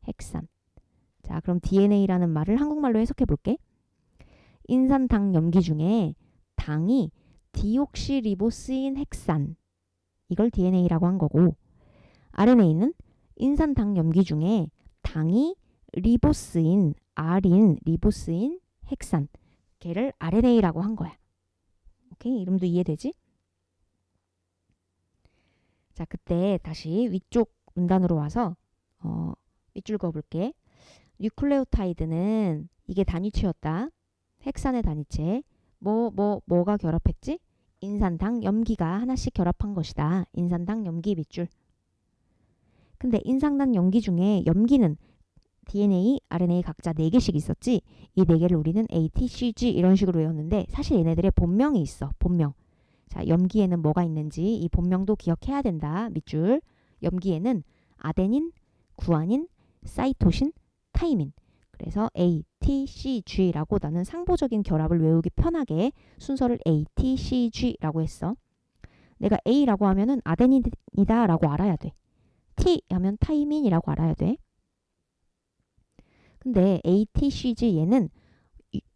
핵산. 자, 그럼 DNA라는 말을 한국말로 해석해 볼게. 인산당 염기 중에 당이 디옥시리보스인 핵산. 이걸 DNA라고 한 거고 RNA는 인산당 염기 중에 당이 리보스인 R인 리보스인 핵산. 걔를 RNA라고 한 거야. 오케이? 이름도 이해되지? 자, 그때 다시 위쪽 문단으로 와서 밑줄 그어볼게. 뉴클레오타이드는 이게 단위체였다. 핵산의 단위체. 뭐가 결합했지? 인산당 염기가 하나씩 결합한 것이다. 인산당 염기 밑줄. 근데 인산당 염기 중에 염기는 DNA, RNA 각자 4개씩 있었지. 이 4개를 우리는 A, T, C, G 이런 식으로 외웠는데 사실 얘네들의 본명이 있어. 본명. 자, 염기에는 뭐가 있는지 이 본명도 기억해야 된다. 밑줄. 염기에는 아데닌, 구아닌, 사이토신, 타이민. 그래서 A, T, C, G라고 나는 상보적인 결합을 외우기 편하게 순서를 A, T, C, G라고 했어. 내가 A라고 하면은 아데닌이다라고 알아야 돼. T 하면 타이민이라고 알아야 돼. 근데 A, T, C, G 얘는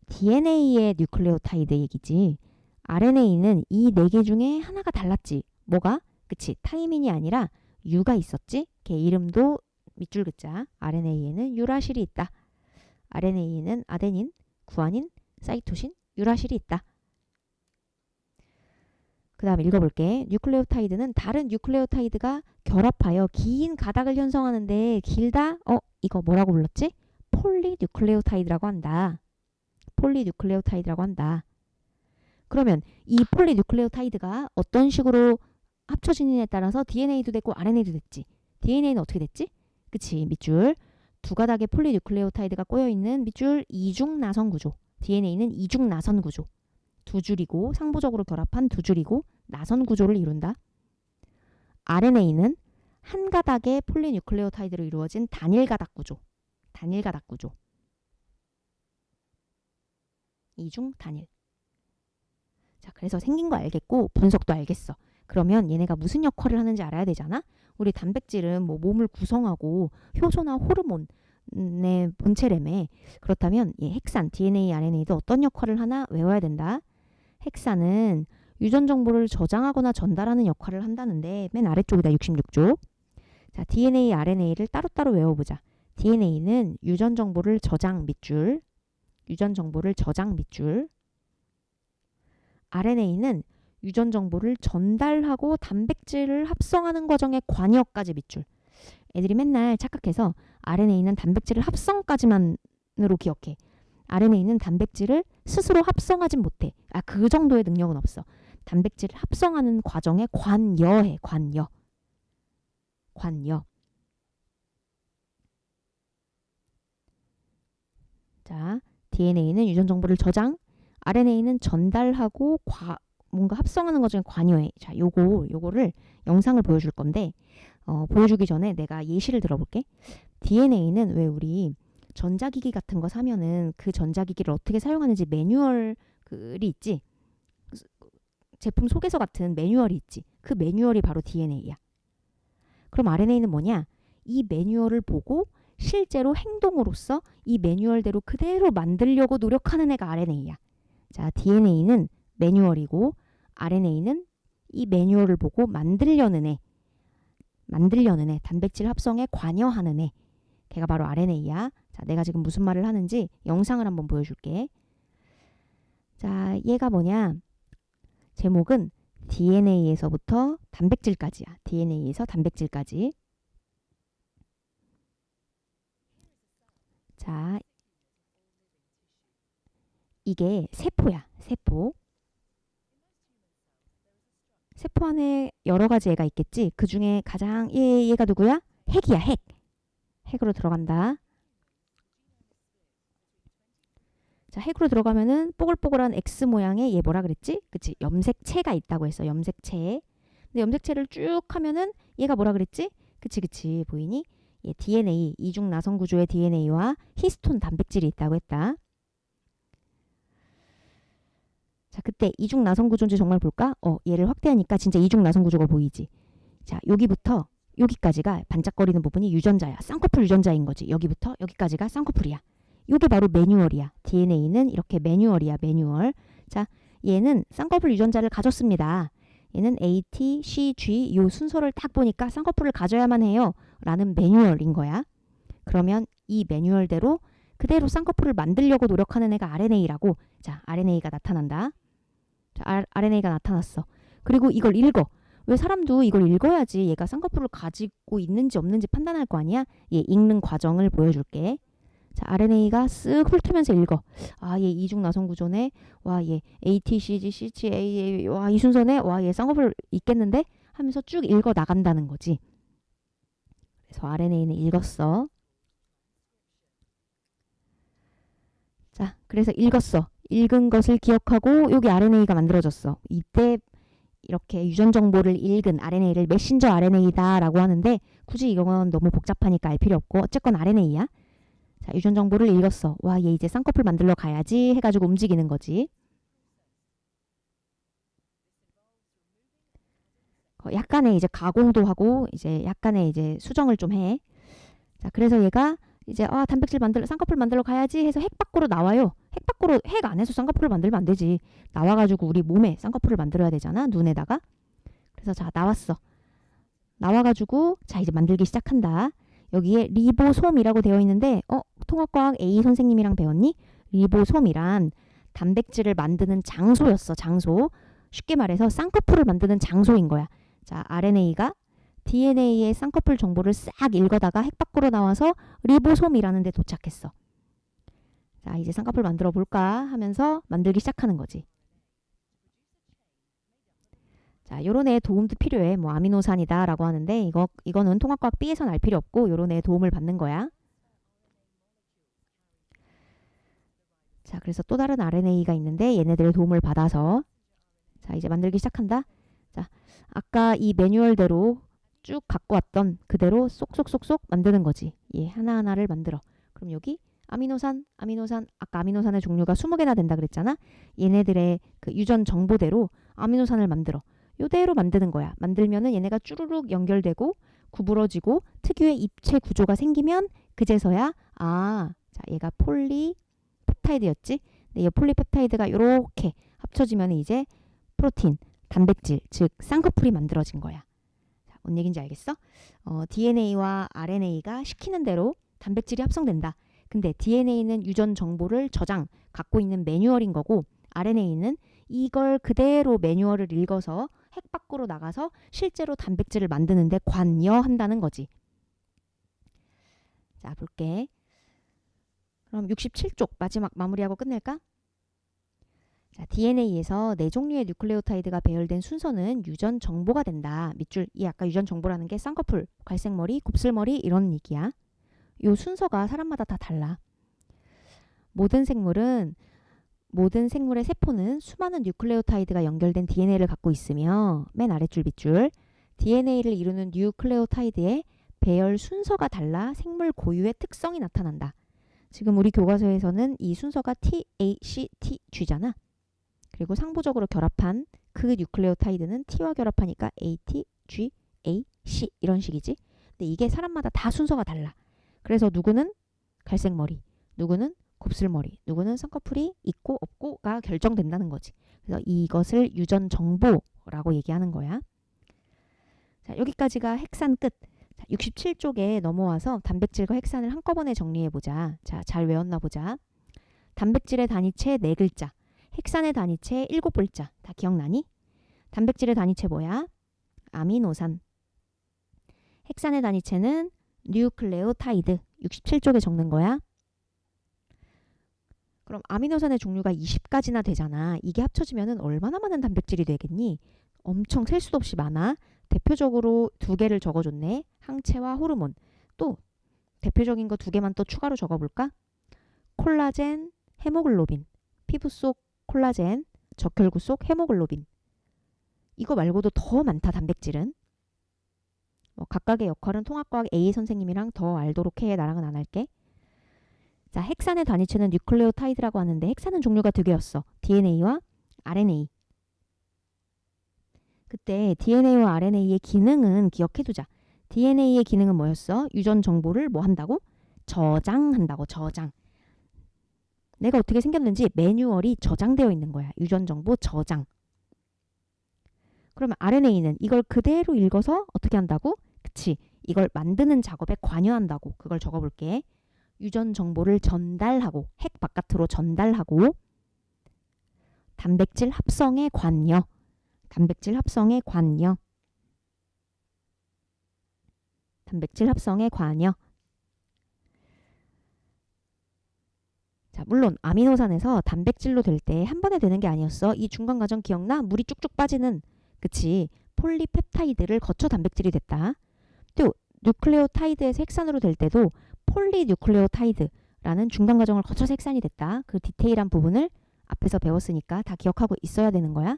DNA의 뉴클레오타이드 얘기지. RNA는 이 4개 중에 하나가 달랐지. 뭐가? 그치. 타이민이 아니라 U가 있었지. 걔 이름도 밑줄 긋자. RNA에는 유라실이 있다. RNA에는 아데닌, 구아닌, 사이토신, 유라실이 있다. 그 다음 읽어볼게. 뉴클레오타이드는 다른 뉴클레오타이드가 결합하여 긴 가닥을 형성하는데 길다? 이거 뭐라고 불렀지? 폴리뉴클레오타이드라고 한다. 폴리뉴클레오타이드라고 한다. 그러면 이 폴리뉴클레오타이드가 어떤 식으로 합쳐지느냐에 따라서 DNA도 됐고 RNA도 됐지. DNA는 어떻게 됐지? 그치. 밑줄. 두 가닥의 폴리뉴클레오타이드가 꼬여있는 밑줄 이중 나선 구조. DNA는 이중 나선 구조. 두 줄이고 상부적으로 결합한 두 줄이고 나선 구조를 이룬다. RNA는 한 가닥의 폴리뉴클레오타이드로 이루어진 단일 가닥 구조. 단일 가닥 구조. 이중 단일. 자, 그래서 생긴 거 알겠고 분석도 알겠어. 그러면 얘네가 무슨 역할을 하는지 알아야 되잖아. 우리 단백질은 뭐 몸을 구성하고 효소나 호르몬의 본체래매. 그렇다면 이 핵산, DNA, RNA도 어떤 역할을 하나 외워야 된다. 핵산은 유전 정보를 저장하거나 전달하는 역할을 한다는데 맨 아래쪽이다. 66쪽. 자, DNA, RNA를 따로따로 외워보자. DNA는 유전 정보를 저장 밑줄. 유전 정보를 저장 밑줄. RNA는 유전 정보를 전달하고 단백질을 합성하는 과정의 관여까지 밑줄. 애들이 맨날 착각해서 RNA는 단백질을 합성까지만으로 기억해. RNA는 단백질을 스스로 합성하진 못해. 그 정도의 능력은 없어. 단백질을 합성하는 과정에 관여해. 관여. 자, DNA는 유전 정보를 저장, RNA는 전달하고 뭔가 합성하는 과정에 관여해. 자, 요거를 영상을 보여줄 건데 보여주기 전에 내가 예시를 들어볼게. DNA는 왜 우리 전자기기 같은 거 사면은 그 전자기기를 어떻게 사용하는지 매뉴얼 글이 있지. 제품 소개서 같은 매뉴얼이 있지. 그 매뉴얼이 바로 DNA야. 그럼 RNA는 뭐냐? 이 매뉴얼을 보고 실제로 행동으로서 이 매뉴얼대로 그대로 만들려고 노력하는 애가 RNA야. 자, DNA는 매뉴얼이고 RNA는 이 매뉴얼을 보고 만들려는 애, 단백질 합성에 관여하는 애. 걔가 바로 RNA야. 자, 내가 지금 무슨 말을 하는지 영상을 한번 보여줄게. 자, 얘가 뭐냐? 제목은 DNA에서부터 단백질까지야. DNA에서 단백질까지. 자, 이게 세포야. 세포. 세포 안에 여러 가지 애가 있겠지. 그 중에 가장 얘가 누구야? 핵이야. 핵. 핵으로 들어간다. 자, 핵으로 들어가면은 뽀글뽀글한 X 모양의 얘 뭐라 그랬지? 그치? 염색체가 있다고 했어. 염색체. 근데 염색체를 쭉 하면은 얘가 뭐라 그랬지? 그치. 보이니? 얘 DNA, 이중 나선 구조의 DNA와 히스톤 단백질이 있다고 했다. 자, 그때 이중 나선 구조인지 정말 볼까? 얘를 확대하니까 진짜 이중 나선 구조가 보이지. 자, 여기부터 여기까지가 반짝거리는 부분이 유전자야. 쌍꺼풀 유전자인 거지. 여기부터 여기까지가 쌍꺼풀이야. 이게 바로 매뉴얼이야. DNA는 이렇게 매뉴얼이야. 매뉴얼. 자, 얘는 쌍꺼풀 유전자를 가졌습니다. 얘는 A, T, C, G 이 순서를 딱 보니까 쌍꺼풀을 가져야만 해요. 라는 매뉴얼인 거야. 그러면 이 매뉴얼대로 그대로 쌍꺼풀을 만들려고 노력하는 애가 RNA라고. 자, RNA가 나타난다. 자, RNA가 나타났어. 그리고 이걸 읽어. 왜 사람도 이걸 읽어야지 얘가 쌍꺼풀을 가지고 있는지 없는지 판단할 거 아니야? 얘 읽는 과정을 보여줄게. 자, RNA가 쓱 훑으면서 읽어. 아, 얘 이중 나선 구조네. 와, 얘 ATCG, CTA, 와, 이 순서네. 와, 얘 쌍꺼풀 있겠는데? 하면서 쭉 읽어 나간다는 거지. 그래서 RNA는 읽었어. 자, 그래서 읽었어. 읽은 것을 기억하고 여기 RNA가 만들어졌어. 이때 이렇게 유전 정보를 읽은 RNA를 메신저 RNA다라고 하는데 굳이 이건 너무 복잡하니까 알 필요 없고 어쨌건 RNA야. 자, 유전 정보를 읽었어. 와, 얘 이제 쌍꺼풀 만들러 가야지 해가지고 움직이는 거지. 약간의 이제 가공도 하고 이제 약간의 이제 수정을 좀 해. 자, 그래서 얘가 이제 쌍꺼풀 만들러 가야지 해서 핵 밖으로 나와요. 핵 밖으로 핵 안에서 쌍꺼풀을 만들면 안 되지. 나와가지고 우리 몸에 쌍꺼풀을 만들어야 되잖아. 눈에다가. 그래서 자, 나왔어. 나와가지고 자, 이제 만들기 시작한다. 여기에 리보솜이라고 되어 있는데 통합과학 A 선생님이랑 배웠니? 리보솜이란 단백질을 만드는 장소였어. 장소. 쉽게 말해서 쌍꺼풀을 만드는 장소인 거야. 자, RNA가 DNA의 쌍꺼풀 정보를 싹 읽어다가 핵 밖으로 나와서 리보솜이라는 데 도착했어. 자, 이제 쌍꺼풀 만들어 볼까 하면서 만들기 시작하는 거지. 자, 요런 애 도움도 필요해. 뭐 아미노산이다 라고 하는데 이거는 통합과학 B에서는 알 필요 없고 요런 애 도움을 받는 거야. 자, 그래서 또 다른 RNA가 있는데 얘네들의 도움을 받아서 자, 이제 만들기 시작한다. 자, 아까 이 매뉴얼대로 쭉 갖고 왔던 그대로 쏙쏙쏙쏙 만드는 거지. 얘 하나하나를 만들어. 그럼 여기 아미노산, 아까 아미노산의 종류가 20개나 된다 그랬잖아. 얘네들의 그 유전 정보대로 아미노산을 만들어. 요대로 만드는 거야. 만들면은 얘네가 쭈루룩 연결되고 구부러지고 특유의 입체 구조가 생기면 그제서야 자, 얘가 폴리펩타이드였지. 근데 이 폴리펩타이드가 이렇게 합쳐지면 이제 프로틴, 단백질, 즉 쌍꺼풀이 만들어진 거야. 자, 뭔 얘기인지 알겠어? DNA와 RNA가 시키는 대로 단백질이 합성된다. 근데 DNA는 유전 정보를 갖고 있는 매뉴얼인 거고 RNA는 이걸 그대로 매뉴얼을 읽어서 핵 밖으로 나가서 실제로 단백질을 만드는데 관여한다는 거지. 자, 볼게. 그럼 67쪽 마지막 마무리하고 끝낼까? 자, DNA에서 4종류의 뉴클레오타이드가 배열된 순서는 유전 정보가 된다. 밑줄, 이 아까 유전 정보라는 게 쌍꺼풀, 갈색머리, 곱슬머리 이런 얘기야. 요 순서가 사람마다 다 달라. 모든 생물의 세포는 수많은 뉴클레오타이드가 연결된 DNA를 갖고 있으며 맨 아랫줄 밑줄 DNA를 이루는 뉴클레오타이드의 배열 순서가 달라 생물 고유의 특성이 나타난다. 지금 우리 교과서에서는 이 순서가 TACTG잖아. 그리고 상부적으로 결합한 그 뉴클레오타이드는 T와 결합하니까 AT, G, A, C 이런 식이지. 근데 이게 사람마다 다 순서가 달라. 그래서 누구는 갈색 머리, 누구는 곱슬머리, 누구는 쌍꺼풀이 있고 없고가 결정된다는 거지. 그래서 이것을 유전 정보라고 얘기하는 거야. 자, 여기까지가 핵산 끝. 자, 67쪽에 넘어와서 단백질과 핵산을 한꺼번에 정리해보자. 자, 잘 외웠나 보자. 단백질의 단위체 4글자, 핵산의 단위체 7글자. 다 기억나니? 단백질의 단위체 뭐야? 아미노산. 핵산의 단위체는 뉴클레오타이드. 67쪽에 적는 거야. 그럼 아미노산의 종류가 20가지나 되잖아. 이게 합쳐지면 얼마나 많은 단백질이 되겠니? 엄청 셀 수도 없이 많아. 대표적으로 2개를 적어줬네. 항체와 호르몬. 또 대표적인 거 2개만 또 추가로 적어볼까? 콜라겐, 헤모글로빈. 피부 속 콜라겐, 적혈구 속 헤모글로빈. 이거 말고도 더 많다, 단백질은. 각각의 역할은 통합과학 A 선생님이랑 더 알도록 해. 나랑은 안 할게. 자, 핵산의 단위체는 뉴클레오타이드라고 하는데 핵산은 종류가 2개였어. DNA와 RNA. 그때 DNA와 RNA의 기능은 기억해두자. DNA의 기능은 뭐였어? 유전 정보를 뭐 한다고? 저장한다고. 저장. 내가 어떻게 생겼는지 매뉴얼이 저장되어 있는 거야. 유전 정보 저장. 그러면 RNA는 이걸 그대로 읽어서 어떻게 한다고? 그치. 이걸 만드는 작업에 관여한다고. 그걸 적어볼게. 유전 정보를 전달하고, 핵 바깥으로 전달하고, 단백질 합성에 관여. 단백질 합성에 관여. 단백질 합성에 관여. 자, 물론 아미노산에서 단백질로 될 때 한 번에 되는 게 아니었어. 이 중간 과정 기억나? 물이 쭉쭉 빠지는, 그치, 폴리펩타이드를 거쳐 단백질이 됐다. 또 뉴클레오타이드에서 핵산으로 될 때도 폴리뉴클레오타이드라는 중간 과정을 거쳐서 핵산이 됐다. 그 디테일한 부분을 앞에서 배웠으니까 다 기억하고 있어야 되는 거야.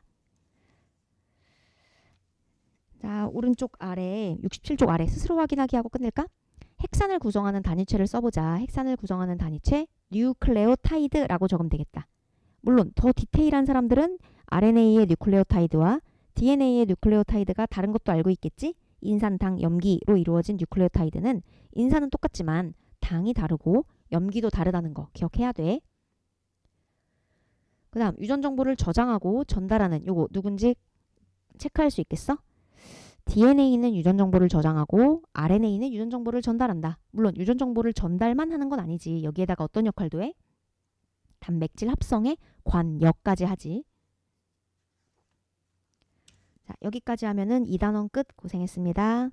자, 오른쪽 아래 67쪽 아래 스스로 확인하기 하고 끝낼까? 핵산을 구성하는 단위체를 써보자. 핵산을 구성하는 단위체 뉴클레오타이드라고 적으면 되겠다. 물론 더 디테일한 사람들은 RNA의 뉴클레오타이드와 DNA의 뉴클레오타이드가 다른 것도 알고 있겠지? 인산, 당, 염기로 이루어진 뉴클레오타이드는 인산은 똑같지만 당이 다르고 염기도 다르다는 거 기억해야 돼. 그 다음 유전 정보를 저장하고 전달하는 요거 누군지 체크할 수 있겠어? DNA는 유전 정보를 저장하고 RNA는 유전 정보를 전달한다. 물론 유전 정보를 전달만 하는 건 아니지. 여기에다가 어떤 역할도 해? 단백질 합성에 관여까지 하지. 자, 여기까지 하면은 2단원 끝. 고생했습니다.